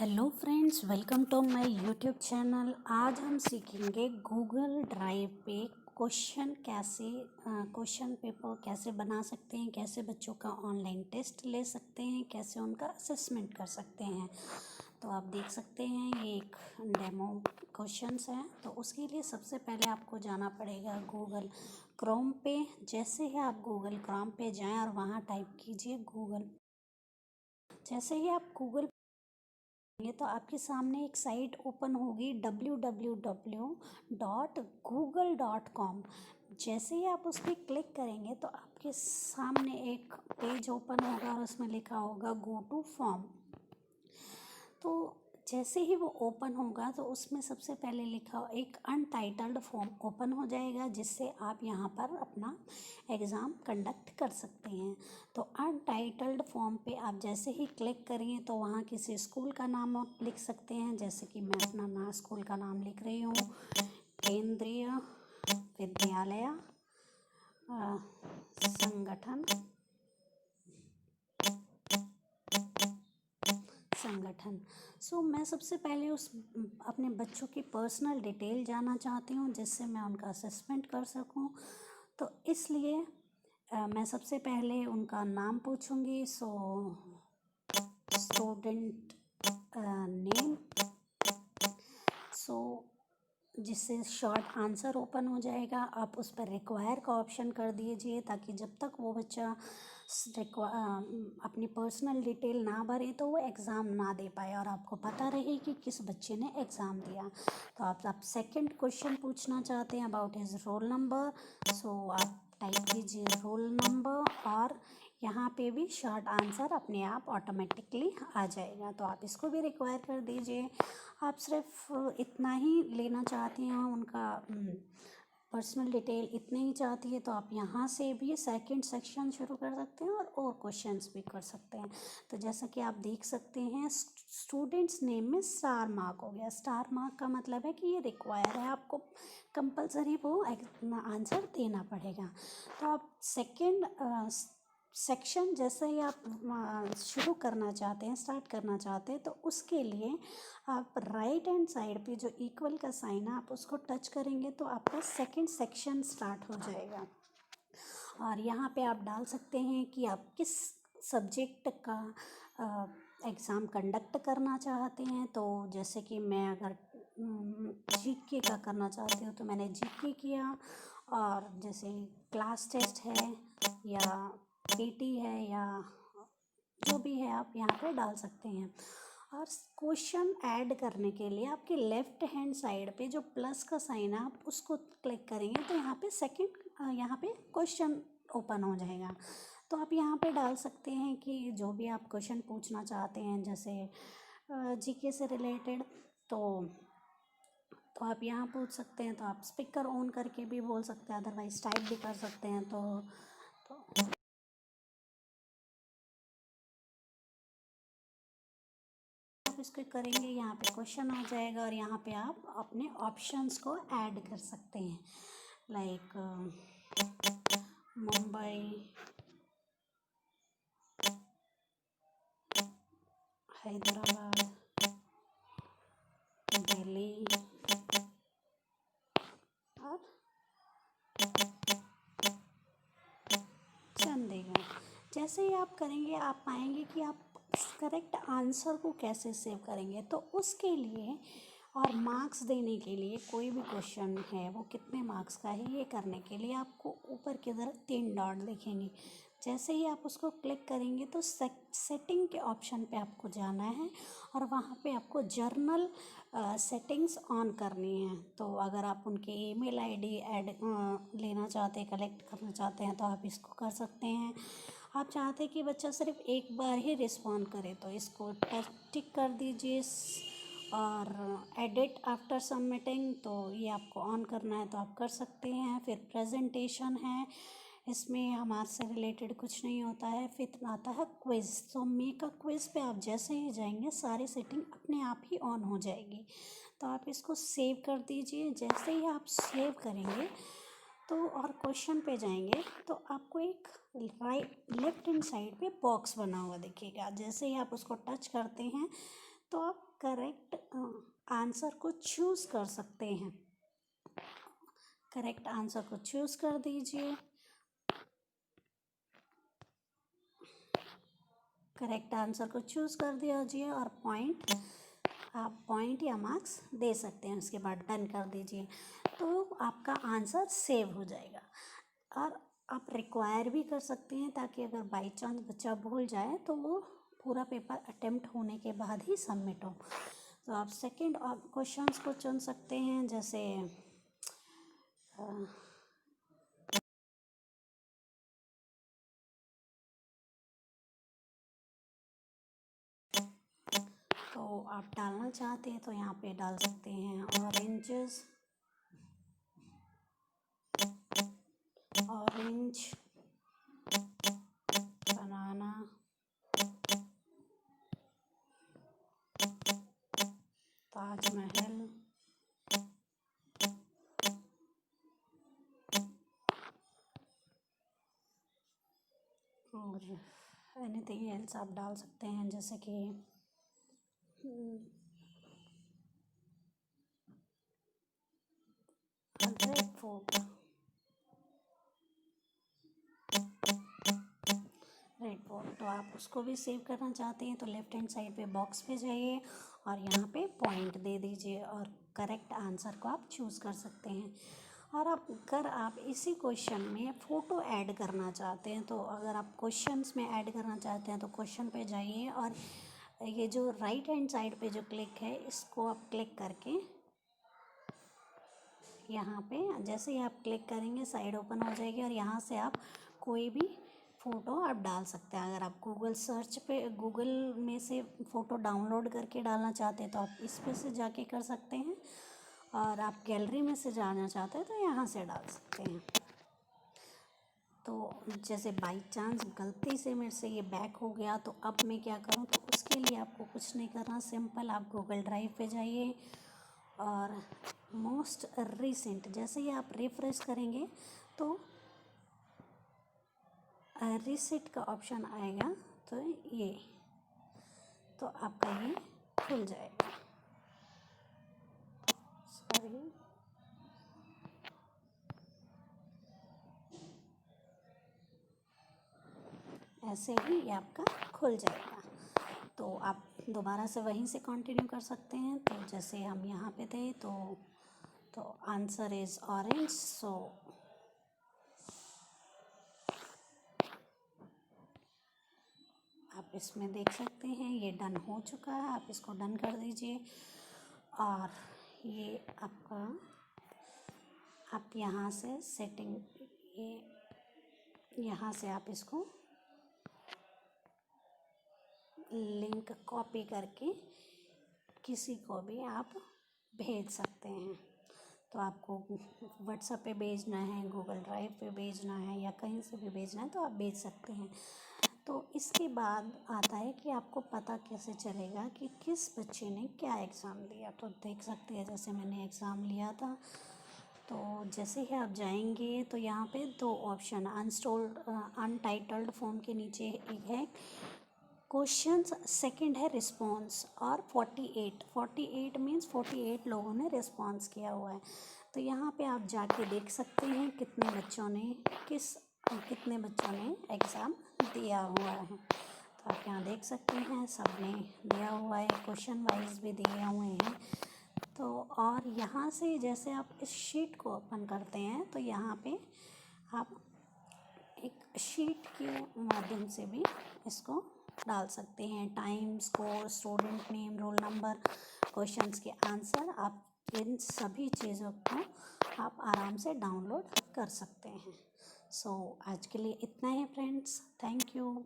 Hello friends, welcome to my YouTube channel. आज हम सीखेंगे गूगल ड्राइव पे क्वेश्चन पेपर कैसे बना सकते हैं, कैसे बच्चों का ऑनलाइन टेस्ट ले सकते हैं, कैसे उनका असेसमेंट कर सकते हैं। तो आप देख सकते हैं ये एक डेमो क्वेश्चंस हैं। तो उसके लिए सबसे पहले आपको जाना पड़ेगा गूगल क्रोम पे। जैसे ही आप गूगल क्रोम पे जाएं और वहाँ टाइप कीजिए गूगल। जैसे ही आप गूगल ये तो आपके सामने एक साइट ओपन होगी www.google.com। जैसे ही आप उस पर क्लिक करेंगे तो आपके सामने एक पेज ओपन होगा और उसमें लिखा होगा गो टू फॉर्म। तो जैसे ही वो ओपन होगा तो उसमें सबसे पहले लिखा एक अनटाइटल्ड फॉर्म ओपन हो जाएगा, जिससे आप यहाँ पर अपना एग्ज़ाम कंडक्ट कर सकते हैं। तो अनटाइटल्ड फॉर्म पे आप जैसे ही क्लिक करिए तो वहाँ किसी स्कूल का नाम आप लिख सकते हैं। जैसे कि मैं अपना स्कूल का नाम लिख रही हूँ, केंद्रीय विद्यालय संगठन। मैं सबसे पहले उस अपने बच्चों की पर्सनल डिटेल जानना चाहती हूँ, जिससे मैं उनका असेसमेंट कर सकूँ। तो इसलिए मैं सबसे पहले उनका नाम पूछूंगी। स्टूडेंट नेम, जिससे शॉर्ट आंसर ओपन हो जाएगा। आप उस पर रिक्वायर का ऑप्शन कर दीजिए, ताकि जब तक वो बच्चा अपनी पर्सनल डिटेल ना भरे तो वो एग्ज़ाम ना दे पाए और आपको पता रहे कि किस बच्चे ने एग्ज़ाम दिया। तो आप सेकंड क्वेश्चन पूछना चाहते हैं अबाउट हिज रोल नंबर। आप टाइप कीजिए रोल नंबर और यहाँ पे भी शॉर्ट आंसर अपने आप ऑटोमेटिकली आ जाएगा। तो आप इसको भी रिक्वायर कर दीजिए। आप सिर्फ इतना ही लेना चाहती हैं, उनका पर्सनल डिटेल इतने ही चाहती है, तो आप यहाँ से भी सेकंड सेक्शन शुरू कर सकते हैं और क्वेश्चंस भी कर सकते हैं। तो जैसा कि आप देख सकते हैं स्टूडेंट्स नेम में स्टार मार्क हो गया। स्टार मार्क का मतलब है कि ये रिक्वायर है, आपको कंपलसरी वो आंसर देना पड़ेगा। तो आप सेकंड सेक्शन जैसे ही आप शुरू करना चाहते हैं, स्टार्ट करना चाहते हैं, तो उसके लिए आप राइट हैंड साइड पे जो इक्वल का साइन है आप उसको टच करेंगे तो आपका सेकंड सेक्शन स्टार्ट हो जाएगा। और यहाँ पे आप डाल सकते हैं कि आप किस सब्जेक्ट का एग्ज़ाम कंडक्ट करना चाहते हैं। तो जैसे कि मैं अगर जीके का करना चाहती हूँ तो मैंने जीके किया, और जैसे क्लास टेस्ट है या पीटी है या जो भी है आप यहाँ पे डाल सकते हैं। और क्वेश्चन ऐड करने के लिए आपके लेफ्ट हैंड साइड पे जो प्लस का साइन है आप उसको क्लिक करेंगे तो यहाँ पे क्वेश्चन ओपन हो जाएगा। तो आप यहाँ पे डाल सकते हैं कि जो भी आप क्वेश्चन पूछना चाहते हैं, जैसे जीके से रिलेटेड, तो आप यहाँ पूछ सकते हैं। तो आप स्पीकर ऑन करके भी बोल सकते हैं, अदरवाइज टाइप भी कर सकते हैं। तो आप इसको करेंगे, यहाँ पे क्वेश्चन आ जाएगा और यहाँ पे आप अपने ऑप्शंस को ऐड कर सकते हैं, लाइक मुंबई, हैदराबाद, दिल्ली और चंडीगढ़। जैसे ही आप करेंगे आप पाएंगे कि आप करेक्ट आंसर को कैसे सेव करेंगे। तो उसके लिए और मार्क्स देने के लिए, कोई भी क्वेश्चन है वो कितने मार्क्स का है, ये करने के लिए आपको ऊपर की तरफ 3 डॉट दिखेंगे। जैसे ही आप उसको क्लिक करेंगे तो सेटिंग के ऑप्शन पे आपको जाना है और वहाँ पे आपको जर्नल सेटिंग्स ऑन करनी है। तो अगर आप उनके ईमेल आईडी ऐड लेना चाहते हैं, कलेक्ट करना चाहते हैं, तो आप इसको कर सकते हैं। आप चाहते हैं कि बच्चा सिर्फ एक बार ही रिस्पॉन्ड करे तो इसको टिक कर दीजिए। और एडिट आफ्टर सबमिटिंग, तो ये आपको ऑन करना है तो आप कर सकते हैं। फिर प्रेजेंटेशन है, इसमें हमारे से रिलेटेड कुछ नहीं होता है। फिर आता है क्विज़। तो मेक अ क्विज़ पे आप जैसे ही जाएंगे सारी सेटिंग अपने आप ही ऑन हो जाएगी। तो आप इसको सेव कर दीजिए। जैसे ही आप सेव करेंगे तो और क्वेश्चन पे जाएंगे तो आपको एक लेफ्ट हैंड साइड पे बॉक्स बना हुआ दिखेगा। जैसे ही आप उसको टच करते हैं तो आप करेक्ट आंसर को चूज़ कर सकते हैं। करेक्ट आंसर को चूज़ कर दीजिए। करेक्ट आंसर को चूज़ कर दीजिए और आप पॉइंट या मार्क्स दे सकते हैं। उसके बाद डन कर दीजिए, तो आपका आंसर सेव हो जाएगा। और आप रिक्वायर भी कर सकते हैं, ताकि अगर बाई चांस बच्चा भूल जाए तो वो पूरा पेपर अटेम्प्ट होने के बाद ही सबमिट हो। तो आप सेकंड क्वेश्चंस को चुन सकते हैं, जैसे तो आप डालना चाहते हैं तो यहाँ पे डाल सकते हैं ऑरेंज बनाना ताजमहल और एनीथिंग एल्स आप डाल सकते हैं, जैसे कि रेड फोर्ट। तो आप उसको भी सेव करना चाहते हैं तो लेफ्ट हैंड साइड पे बॉक्स पे जाइए और यहाँ पे पॉइंट दे दीजिए और करेक्ट आंसर को आप चूज़ कर सकते हैं। और अगर आप इसी क्वेश्चन में फ़ोटो ऐड करना चाहते हैं, तो अगर आप क्वेश्चंस में ऐड करना चाहते हैं तो क्वेश्चन पे जाइए और ये जो राइट हैंड साइड पे जो क्लिक है, इसको आप क्लिक करके यहाँ पे जैसे ही आप क्लिक करेंगे साइड ओपन हो जाएगी और यहाँ से आप कोई भी फ़ोटो आप डाल सकते हैं। अगर आप गूगल में से फ़ोटो डाउनलोड करके डालना चाहते हैं तो आप इस पे से जाके कर सकते हैं, और आप गैलरी में से जाना चाहते हैं तो यहाँ से डाल सकते हैं। तो जैसे बाई चांस गलती से मेरे से ये बैक हो गया तो अब मैं क्या करूँ, तो उसके लिए आपको कुछ नहीं करना, सिंपल आप गूगल ड्राइव पे जाइए और मोस्ट रिसेंट जैसे ही आप रिफ्रेश करेंगे तो रिसेट का ऑप्शन आएगा, तो ये तो आपका ये खुल जाएगा। सॉरी, ऐसे ही ये आपका खुल जाएगा। तो आप दोबारा से वहीं से कंटिन्यू कर सकते हैं। तो जैसे हम यहाँ पे थे तो आंसर इज़ ऑरेंज। सो आप इसमें देख सकते हैं ये डन हो चुका है, आप इसको डन कर दीजिए। और ये आपका आप यहाँ से सेटिंग, ये यहाँ से आप इसको लिंक कॉपी करके किसी को भी आप भेज सकते हैं। तो आपको व्हाट्सएप पे भेजना है, गूगल ड्राइव पे भेजना है या कहीं से भी भेजना है तो आप भेज सकते हैं। तो इसके बाद आता है कि आपको पता कैसे चलेगा कि किस बच्चे ने क्या एग्ज़ाम दिया। तो देख सकते हैं जैसे मैंने एग्ज़ाम लिया था, तो जैसे ही आप जाएंगे तो यहाँ पे दो ऑप्शन अनटाइटल्ड फॉर्म के नीचे एक है क्वेश्चंस, सेकंड है रिस्पॉन्स, और 48 मीन्स 48 लोगों ने रिस्पॉन्स किया हुआ है। तो यहाँ पे आप जाके देख सकते हैं कितने बच्चों ने एग्ज़ाम दिया हुआ है। तो आप यहाँ देख सकते हैं सब ने दिया हुआ है, क्वेश्चन वाइज भी दिए हुए हैं। तो और यहाँ से जैसे आप इस शीट को ओपन करते हैं तो यहाँ पे आप एक शीट के माध्यम से भी इसको डाल सकते हैं। Time, score, student name, roll number, questions के आंसर, आप इन सभी चीज़ों को आप आराम से डाउनलोड कर सकते हैं। सो आज के लिए इतना ही फ्रेंड्स, थैंक यू।